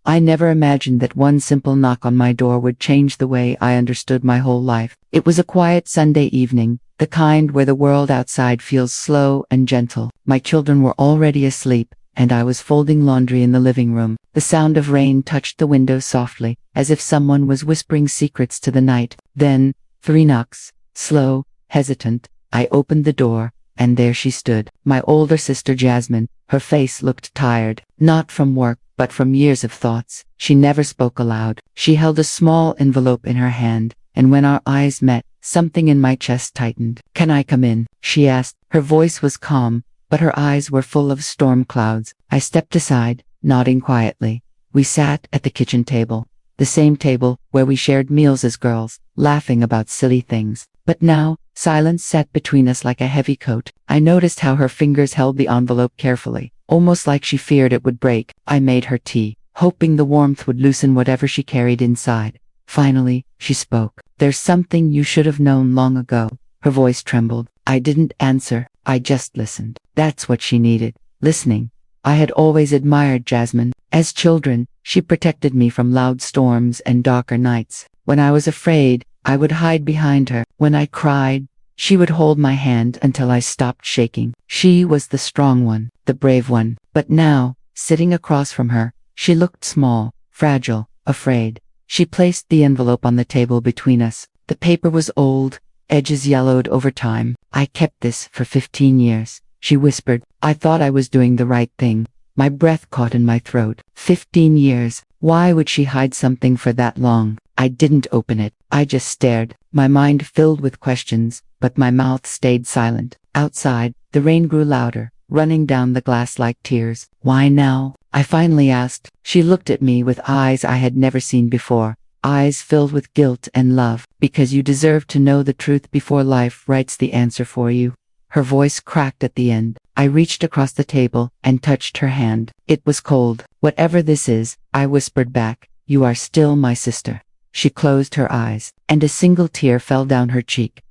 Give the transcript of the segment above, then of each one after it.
I never imagined that one simple knock on my door would change the way I understood my whole life. It was a quiet Sunday evening, the kind where the world outside feels slow and gentle. My children were already asleep, and I was folding laundry in the living room. The sound of rain touched the window softly, as if someone was whispering secrets to the night. Then, 3 knocks, slow, hesitant. I opened the door, and there she stood, my older sister Jasmine. Her face looked tired, not from work, but from years of thoughts. She never spoke aloud. She held a small envelope in her hand, and when our eyes met, something in my chest tightened. "Can I come in?" she asked. Her voice was calm, but her eyes were full of storm clouds. I stepped aside, nodding quietly. We sat at the kitchen table, the same table where we shared meals as girls, laughing about silly things. But now, silence sat between us like a heavy coat. I noticed how her fingers held the envelope carefully, almost like she feared it would break. I made her tea, hoping the warmth would loosen whatever she carried inside. Finally, she spoke. "There's something you should have known long ago." Her voice trembled. I didn't answer, I just listened. That's what she needed, listening. I had always admired Jasmine. As children, she protected me from loud storms and darker nights. When I was afraid, I would hide behind her. When I cried, she would hold my hand until I stopped shaking. She was the strong one, the brave one. But now, sitting across from her, she looked small, fragile, afraid. She placed the envelope on the table between us. The paper was old, edges yellowed over time. "I kept this for 15 years, she whispered. I thought I was doing the right thing. My breath caught in my throat. 15 years. Why would she hide something for that long? I didn't open it. I just stared, my mind filled with questions, but my mouth stayed silent. Outside, the rain grew louder, running down the glass like tears. "Why now?" I finally asked. She looked at me with eyes I had never seen before, eyes filled with guilt and love. "Because you deserve to know the truth before life writes the answer for you." Her voice cracked at the end. I reached across the table and touched her hand. It was cold. "Whatever this is," I whispered back, "you are still my sister." She closed her eyes, and a single tear fell down her cheek.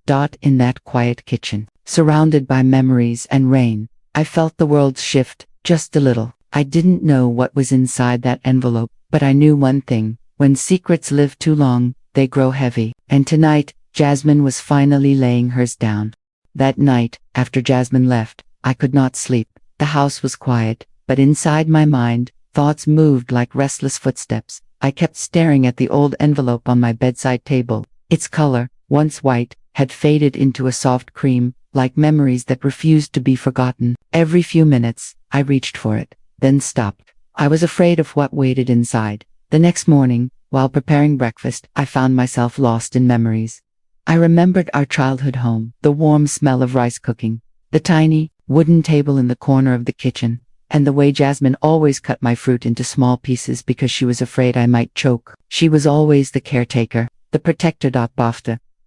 In that quiet kitchen, surrounded by memories and rain, I felt the world shift, just a little. I didn't know what was inside that envelope, but I knew one thing: when secrets live too long, they grow heavy. And tonight, Jasmine was finally laying hers down. That night, after Jasmine left, I could not sleep. The house was quiet, but inside my mind, thoughts moved like restless footsteps. I kept staring at the old envelope on my bedside table. Its color, once white, had faded into a soft cream, like memories that refused to be forgotten. Every few minutes, I reached for it, then stopped. I was afraid of what waited inside. The next morning, while preparing breakfast, I found myself lost in memories. I remembered our childhood home, the warm smell of rice cooking, the tiny, wooden table in the corner of the kitchen, and the way Jasmine always cut my fruit into small pieces because she was afraid I might choke. She was always the caretaker, the protector.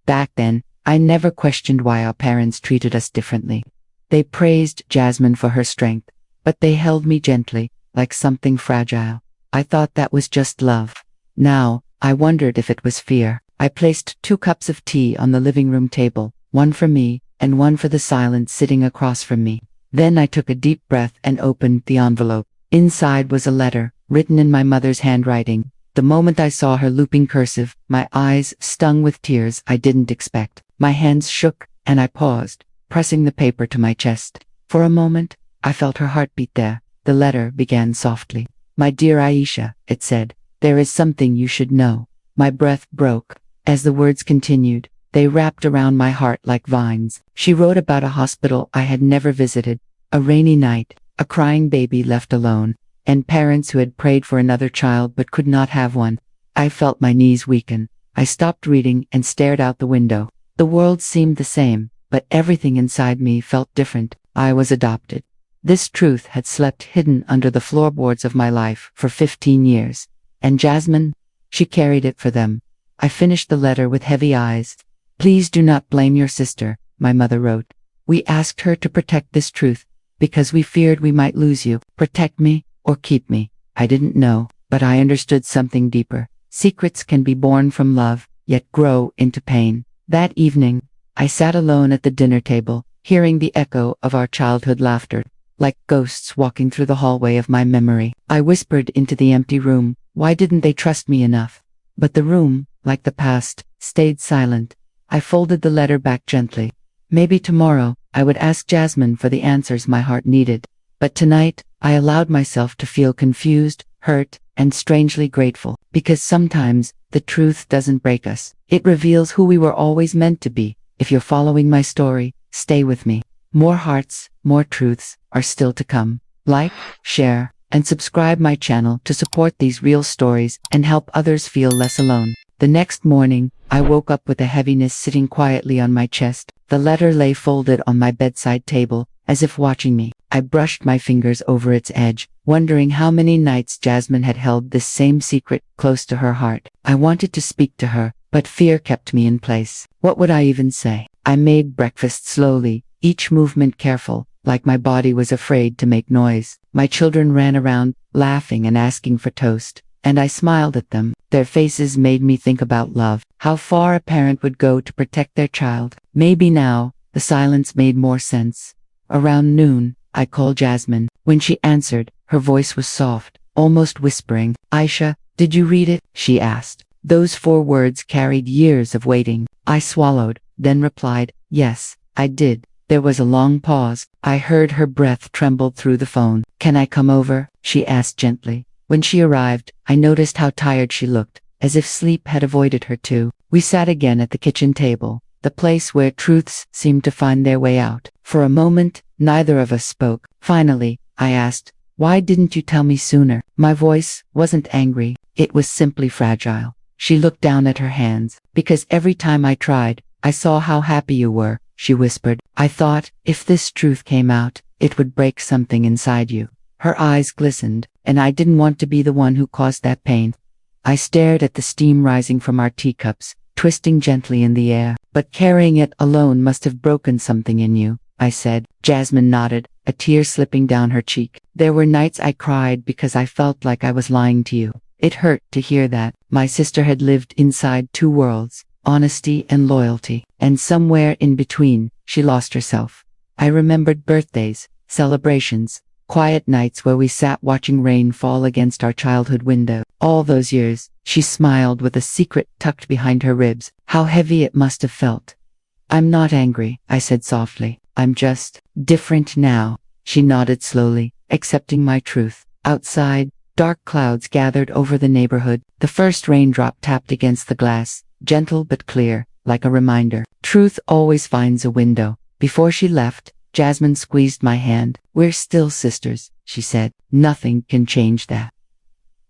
Back then, I never questioned why our parents treated us differently. They praised Jasmine for her strength, but they held me gently, like something fragile. I thought that was just love. Now, I wondered if it was fear. I placed 2 cups of tea on the living room table, one for me, and one for the silence sitting across from me. Then I took a deep breath and opened the envelope. Inside was a letter, written in my mother's handwriting. The moment I saw her looping cursive, my eyes stung with tears I didn't expect. My hands shook, and I paused, pressing the paper to my chest. For a moment, I felt her heartbeat there. The letter began softly. "My dear Aisha," it said, "there is something you should know." My breath broke. As the words continued, they wrapped around my heart like vines. She wrote about a hospital I had never visited, a rainy night, a crying baby left alone, and parents who had prayed for another child but could not have one. I felt my knees weaken. I stopped reading and stared out the window. The world seemed the same, but everything inside me felt different. I was adopted. This truth had slept hidden under the floorboards of my life for 15 years. And Jasmine? She carried it for them. I finished the letter with heavy eyes. "Please do not blame your sister," my mother wrote. "We asked her to protect this truth, because we feared we might lose you. Protect me, or keep me." I didn't know, but I understood something deeper. Secrets can be born from love, yet grow into pain. That evening, I sat alone at the dinner table, hearing the echo of our childhood laughter, like ghosts walking through the hallway of my memory. I whispered into the empty room, Why didn't they trust me enough? But the room, like the past, stayed silent. I folded the letter back gently. Maybe tomorrow, I would ask Jasmine for the answers my heart needed. But tonight, I allowed myself to feel confused, hurt, and strangely grateful. Because sometimes, the truth doesn't break us. It reveals who we were always meant to be. If you're following my story, stay with me. More hearts, more truths, are still to come. Like, share, and subscribe my channel to support these real stories and help others feel less alone. The next morning, I woke up with a heaviness sitting quietly on my chest. The letter lay folded on my bedside table, as if watching me. I brushed my fingers over its edge, wondering how many nights Jasmine had held this same secret close to her heart. I wanted to speak to her, but fear kept me in place. What would I even say? I made breakfast slowly, each movement careful, like my body was afraid to make noise. My children ran around, laughing and asking for toast, and I smiled at them. Their faces made me think about love, how far a parent would go to protect their child. Maybe now, the silence made more sense. Around noon, I called Jasmine. When she answered, her voice was soft, almost whispering. Aisha, did you read it? She asked. Those 4 words carried years of waiting. I swallowed, then replied, yes, I did. There was a long pause. I heard her breath tremble through the phone. Can I come over? She asked gently. When she arrived, I noticed how tired she looked, as if sleep had avoided her too. We sat again at the kitchen table, the place where truths seemed to find their way out. For a moment, neither of us spoke. Finally, I asked, why didn't you tell me sooner? My voice wasn't angry, it was simply fragile. She looked down at her hands. Because every time I tried, I saw how happy you were, she whispered. I thought, if this truth came out, it would break something inside you. Her eyes glistened, and I didn't want to be the one who caused that pain. I stared at the steam rising from our teacups, twisting gently in the air. But carrying it alone must have broken something in you, I said. Jasmine nodded, a tear slipping down her cheek. There were nights I cried because I felt like I was lying to you. It hurt to hear that. My sister had lived inside 2 worlds, honesty and loyalty, and somewhere in between, she lost herself. I remembered birthdays, celebrations, quiet nights where we sat watching rain fall against our childhood window. All those years, she smiled with a secret tucked behind her ribs. How heavy it must have felt. I'm not angry, I said softly. I'm just different now. She nodded slowly, accepting my truth. Outside, dark clouds gathered over the neighborhood. The first raindrop tapped against the glass, gentle but clear, like a reminder. Truth always finds a window. Before she left, Jasmine squeezed my hand. We're still sisters, she said. Nothing can change that.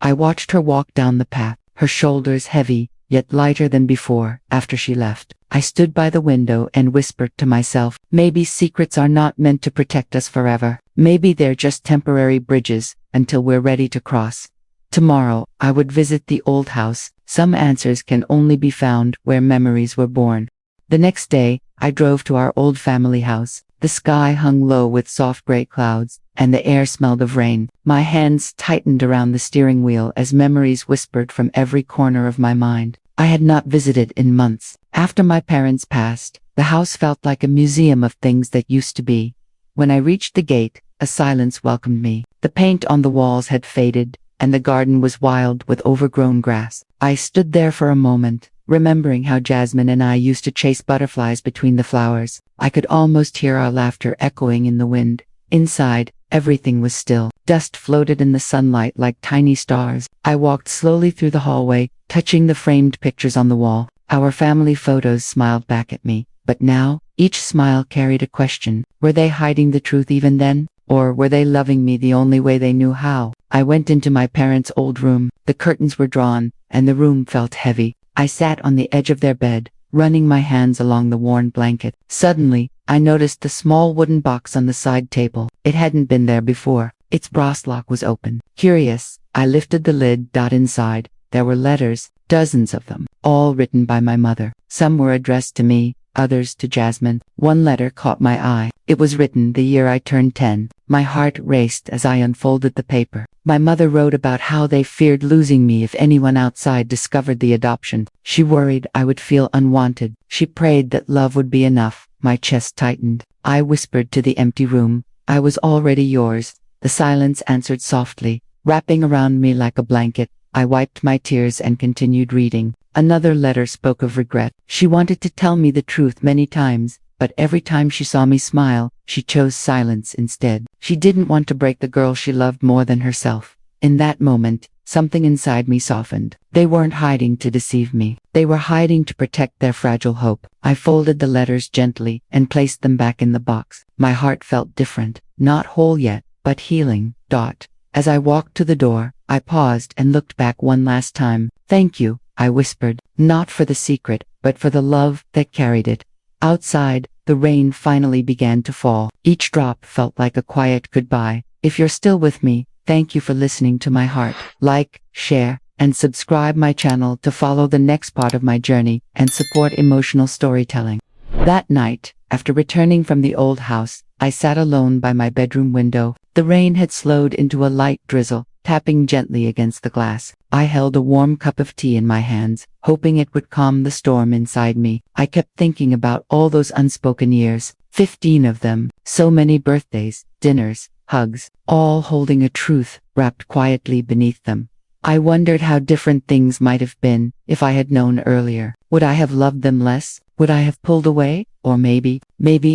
I watched her walk down the path, her shoulders heavy, yet lighter than before. After she left, I stood by the window and whispered to myself, maybe secrets are not meant to protect us forever. Maybe they're just temporary bridges, until we're ready to cross. Tomorrow, I would visit the old house. Some answers can only be found where memories were born. The next day, I drove to our old family house. The sky hung low with soft gray clouds, and the air smelled of rain. My hands tightened around the steering wheel as memories whispered from every corner of my mind. I had not visited in months. After my parents passed, the house felt like a museum of things that used to be. When I reached the gate, a silence welcomed me. The paint on the walls had faded, and the garden was wild with overgrown grass. I stood there for a moment, remembering how Jasmine and I used to chase butterflies between the flowers. I could almost hear our laughter echoing in the wind. Inside, everything was still. Dust floated in the sunlight like tiny stars. I walked slowly through the hallway, touching the framed pictures on the wall. Our family photos smiled back at me. But now, each smile carried a question. Were they hiding the truth even then? Or were they loving me the only way they knew how? I went into my parents' old room. The curtains were drawn, and the room felt heavy. I sat on the edge of their bed, running my hands along the worn blanket. Suddenly, I noticed the small wooden box on the side table. It hadn't been there before. Its brass lock was open. Curious, I lifted the lid. Inside, there were letters, dozens of them, all written by my mother. Some were addressed to me, others to Jasmine. One letter caught my eye. It was written the year I turned 10. My heart raced as I unfolded the paper. My mother wrote about how they feared losing me if anyone outside discovered the adoption. She worried I would feel unwanted. She prayed that love would be enough. My chest tightened. I whispered to the empty room, I was already yours. The silence answered softly, wrapping around me like a blanket. I wiped my tears and continued reading. Another letter spoke of regret. She wanted to tell me the truth many times, but every time she saw me smile, she chose silence instead. She didn't want to break the girl she loved more than herself. In that moment, something inside me softened. They weren't hiding to deceive me. They were hiding to protect their fragile hope. I folded the letters gently and placed them back in the box. My heart felt different, not whole yet, but healing. As I walked to the door, I paused and looked back one last time. Thank you, I whispered, not for the secret, but for the love that carried it. Outside, the rain finally began to fall. Each drop felt like a quiet goodbye. If you're still with me, thank you for listening to my heart. Like, share, and subscribe my channel to follow the next part of my journey and support emotional storytelling. That night, after returning from the old house, I sat alone by my bedroom window. The rain had slowed into a light drizzle, tapping gently against the glass. I held a warm cup of tea in my hands, hoping it would calm the storm inside me. I kept thinking about all those unspoken years, 15 of them, so many birthdays, dinners, hugs, all holding a truth wrapped quietly beneath them. I wondered how different things might have been if I had known earlier. Would I have loved them less? Would I have pulled away? Or maybe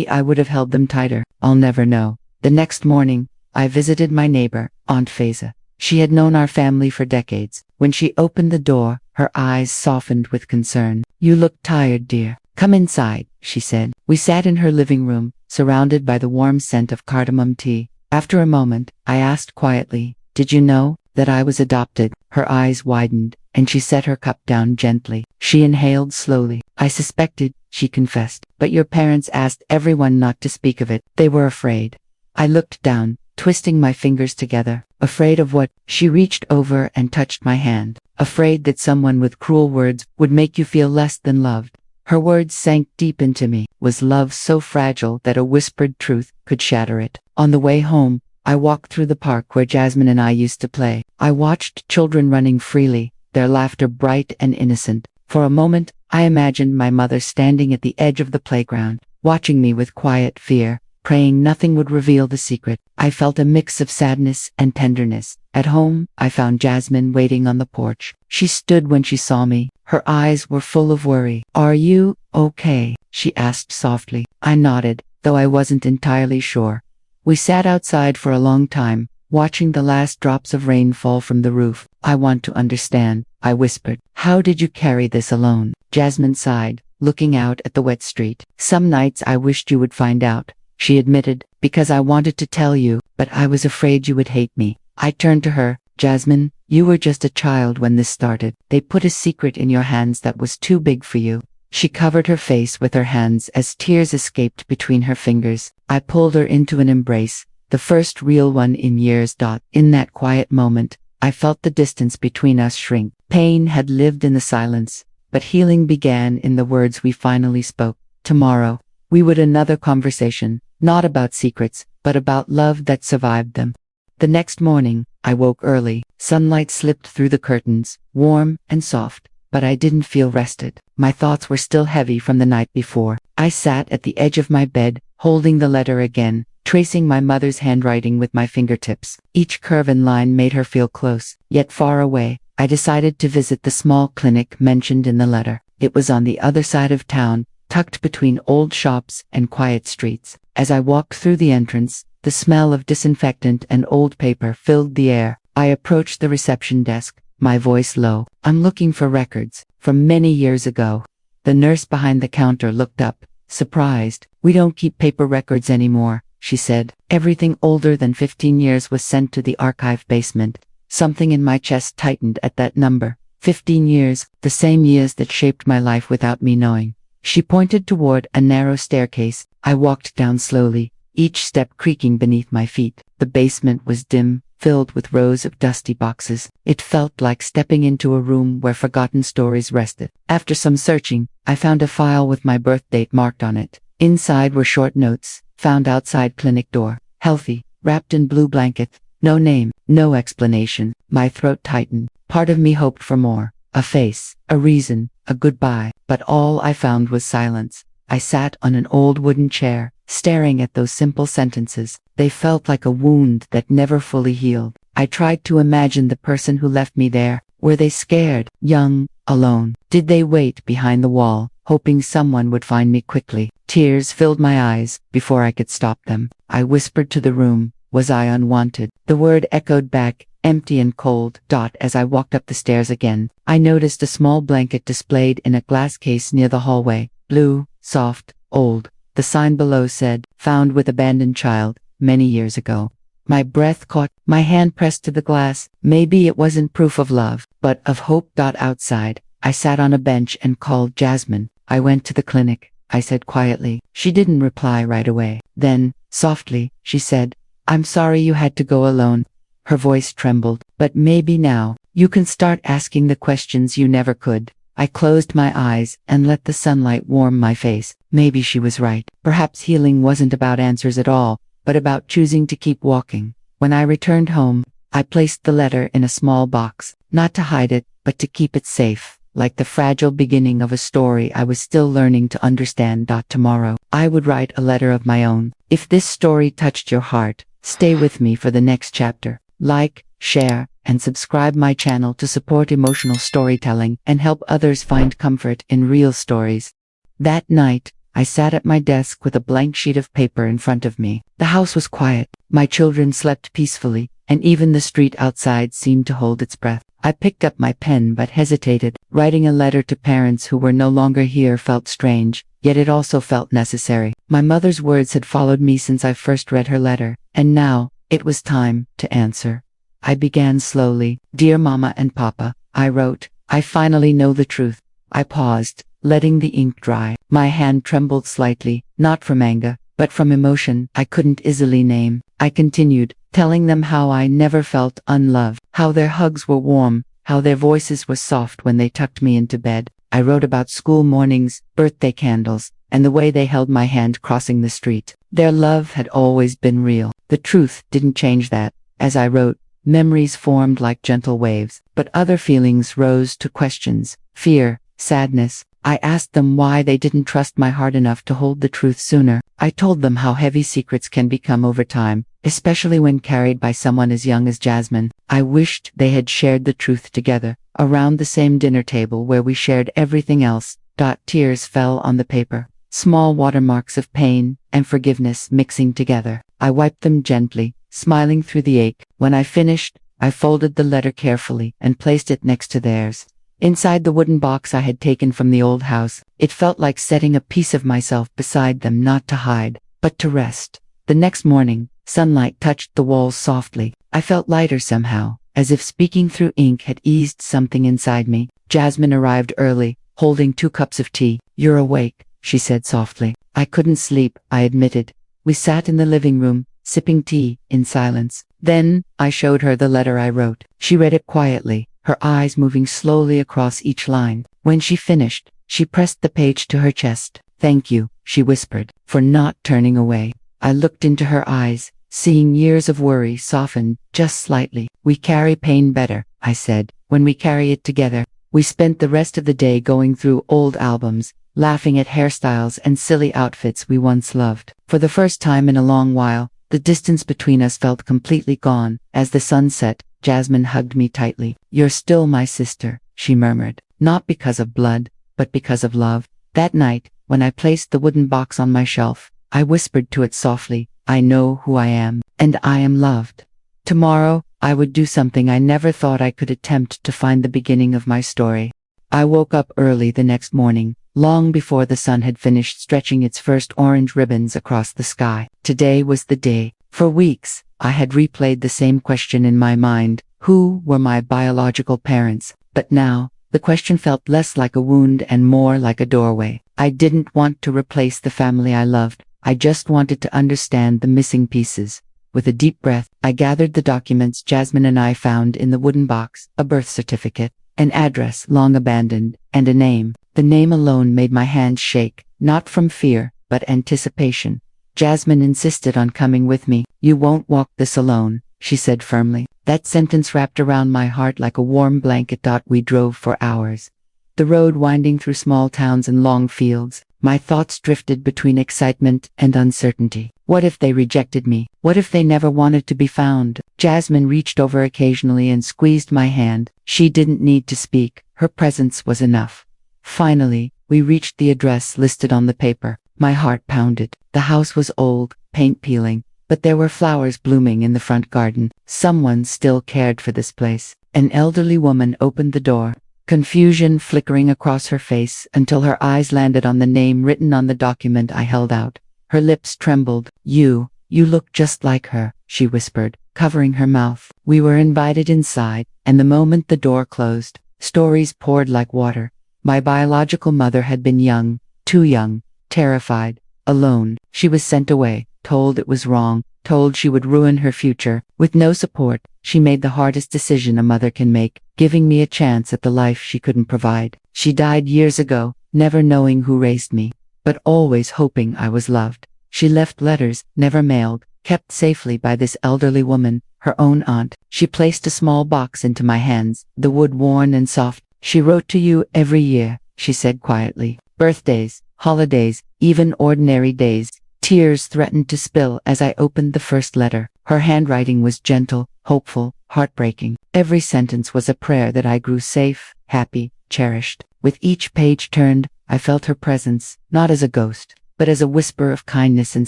I would have held them tighter. I'll never know. The next morning, I visited my neighbor, Aunt Faiza. She had known our family for decades. When she opened the door, her eyes softened with concern. You look tired, dear. Come inside, she said. We sat in her living room, surrounded by the warm scent of cardamom tea. After a moment, I asked quietly, did you know that I was adopted? Her eyes widened, and she set her cup down gently. She inhaled slowly. I suspected, she confessed, but your parents asked everyone not to speak of it. They were afraid. I looked down, twisting my fingers together. Afraid of what? She reached over and touched my hand. Afraid that someone with cruel words would make you feel less than loved. Her words sank deep into me. Was love so fragile that a whispered truth could shatter it? On the way home, I walked through the park where Jasmine and I used to play. I watched children running freely, their laughter bright and innocent. For a moment, I imagined my mother standing at the edge of the playground, watching me with quiet fear, praying nothing would reveal the secret. I felt a mix of sadness and tenderness. At home, I found Jasmine waiting on the porch. She stood when she saw me. Her eyes were full of worry. Are you okay? She asked softly. I nodded, though I wasn't entirely sure. We sat outside for a long time, watching the last drops of rain fall from the roof. I want to understand, I whispered. How did you carry this alone? Jasmine sighed, looking out at the wet street. Some nights I wished you would find out, she admitted, because I wanted to tell you, but I was afraid you would hate me. I turned to her. Jasmine, you were just a child when this started. They put a secret in your hands that was too big for you. She covered her face with her hands as tears escaped between her fingers. I pulled her into an embrace, the first real one in years. In that quiet moment, I felt the distance between us shrink. Pain had lived in the silence, but healing began in the words we finally spoke. Tomorrow, we would another conversation, not about secrets, but about love that survived them. The next morning, I woke early. Sunlight slipped through the curtains, warm and soft, but I didn't feel rested. My thoughts were still heavy from the night before. I sat at the edge of my bed, holding the letter again, tracing my mother's handwriting with my fingertips. Each curve and line made her feel close, yet far away. I decided to visit the small clinic mentioned in the letter. It was on the other side of town, tucked between old shops and quiet streets. As I walked through the entrance, the smell of disinfectant and old paper filled the air. I approached the reception desk, my voice low. I'm looking for records, from many years ago. The nurse behind the counter looked up, surprised. We don't keep paper records anymore, she said. Everything older than 15 years was sent to the archive basement. Something in my chest tightened at that number. 15 years, the same years that shaped my life without me knowing. She pointed toward a narrow staircase. I walked down slowly, each step creaking beneath my feet. The basement was dim, filled with rows of dusty boxes. It felt like stepping into a room where forgotten stories rested. After some searching, I found a file with my birth date marked on it. Inside were short notes, found outside clinic door. Healthy, wrapped in blue blanket. No name, no explanation. My throat tightened. Part of me hoped for more. A face, a reason, a goodbye. But all I found was silence. I sat on an old wooden chair, staring at those simple sentences. They felt like a wound that never fully healed. I tried to imagine the person who left me there, Were they scared, young, alone? Did they wait behind the wall, hoping someone would find me quickly? Tears filled my eyes. Before I could stop them, I whispered to the room, was I unwanted? The word echoed back, empty and cold. As I walked up the stairs again, I noticed a small blanket displayed in a glass case near the hallway. Blue, soft, old. The sign below said, found with abandoned child, many years ago. My breath caught, my hand pressed to the glass. Maybe it wasn't proof of love, but of hope. Outside, I sat on a bench and called Jasmine. I went to the clinic, I said quietly. She didn't reply right away. Then, softly, she said, I'm sorry you had to go alone. Her voice trembled. But maybe now, you can start asking the questions you never could. I closed my eyes and let the sunlight warm my face. Maybe she was right. Perhaps healing wasn't about answers at all, but about choosing to keep walking. When I returned home, I placed the letter in a small box, not to hide it, but to keep it safe, like the fragile beginning of a story I was still learning to understand. Tomorrow, I would write a letter of my own. If this story touched your heart, stay with me for the next chapter. Like, share, and subscribe my channel to support emotional storytelling and help others find comfort in real stories. That night, I sat at my desk with a blank sheet of paper in front of me. The house was quiet, my children slept peacefully, and even the street outside seemed to hold its breath. I picked up my pen but hesitated. Writing a letter to parents who were no longer here felt strange, yet it also felt necessary. My mother's words had followed me since I first read her letter, and now, it was time to answer. I began slowly. Dear Mama and Papa, I wrote, I finally know the truth. I paused, letting the ink dry. My hand trembled slightly, not from anger, but from emotion I couldn't easily name. I continued, telling them how I never felt unloved, how their hugs were warm, how their voices were soft when they tucked me into bed. I wrote about school mornings, birthday candles, and the way they held my hand crossing the street. Their love had always been real. The truth didn't change that. As I wrote, memories formed like gentle waves, but other feelings rose to questions, fear, sadness. I asked them why they didn't trust my heart enough to hold the truth sooner. I told them how heavy secrets can become over time, especially when carried by someone as young as Jasmine. I wished they had shared the truth together, around the same dinner table where we shared everything else. Tears fell on the paper, small watermarks of pain and forgiveness mixing together. I wiped them gently, smiling through the ache. When I finished, I folded the letter carefully and placed it next to theirs. Inside the wooden box I had taken from the old house, it felt like setting a piece of myself beside them, not to hide, but to rest. The next morning, sunlight touched the walls softly. I felt lighter somehow, as if speaking through ink had eased something inside me. Jasmine arrived early, holding 2 cups of tea. You're awake, she said softly. I couldn't sleep, I admitted. We sat in the living room, sipping tea, in silence. Then, I showed her the letter I wrote. She read it quietly, her eyes moving slowly across each line. When she finished, she pressed the page to her chest. Thank you, she whispered, for not turning away. I looked into her eyes, seeing years of worry soften just slightly. We carry pain better, I said, when we carry it together. We spent the rest of the day going through old albums, laughing at hairstyles and silly outfits we once loved. For the first time in a long while, the distance between us felt completely gone. As the sun set, Jasmine hugged me tightly. You're still my sister, she murmured, not because of blood, but because of love. That night, when I placed the wooden box on my shelf, I whispered to it softly, I know who I am, and I am loved. Tomorrow, I would do something I never thought I could attempt to find the beginning of my story. I woke up early the next morning, long before the sun had finished stretching its first orange ribbons across the sky. Today was the day. For weeks, I had replayed the same question in my mind. Who were my biological parents? But now, the question felt less like a wound and more like a doorway. I didn't want to replace the family I loved. I just wanted to understand the missing pieces. With a deep breath, I gathered the documents Jasmine and I found in the wooden box, a birth certificate, an address long abandoned, and a name. The name alone made my hands shake, not from fear, but anticipation. Jasmine insisted on coming with me. You won't walk this alone, she said firmly. That sentence wrapped around my heart like a warm blanket. We drove for hours. The road winding through small towns and long fields, My thoughts drifted between excitement and uncertainty. What if they rejected me? What if they never wanted to be found? Jasmine reached over occasionally and squeezed my hand. She didn't need to speak. Her presence was enough. Finally, we reached the address listed on the paper. My heart pounded. The house was old, paint peeling, but there were flowers blooming in the front garden. Someone still cared for this place. An elderly woman opened the door, confusion flickering across her face until her eyes landed on the name written on the document I held out. Her lips trembled. You look just like her, she whispered, covering her mouth. We were invited inside, and the moment the door closed, stories poured like water. My biological mother had been young, too young, terrified, alone. She was sent away, told it was wrong, told she would ruin her future. With no support, she made the hardest decision a mother can make, giving me a chance at the life she couldn't provide. She died years ago, never knowing who raised me, but always hoping I was loved. She left letters, never mailed, kept safely by this elderly woman, her own aunt. She placed a small box into my hands, the wood worn and soft. She wrote to you every year, she said quietly. Birthdays, holidays, even ordinary days. Tears threatened to spill as I opened the first letter. Her handwriting was gentle, hopeful, heartbreaking. Every sentence was a prayer that I grew safe, happy, cherished. With each page turned, I felt her presence, not as a ghost, but as a whisper of kindness and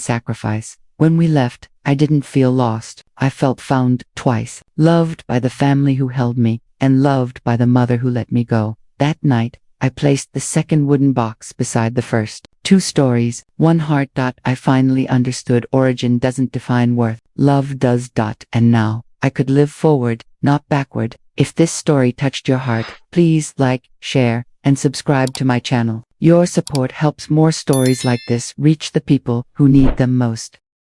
sacrifice. When we left, I didn't feel lost. I felt found twice, loved by the family who held me, and loved by the mother who let me go. That night, I placed the second wooden box beside the first. 2 stories, 1 heart. I finally understood origin doesn't define worth, love does. And now, I could live forward, not backward. If this story touched your heart, please like, share, and subscribe to my channel. Your support helps more stories like this reach the people who need them most.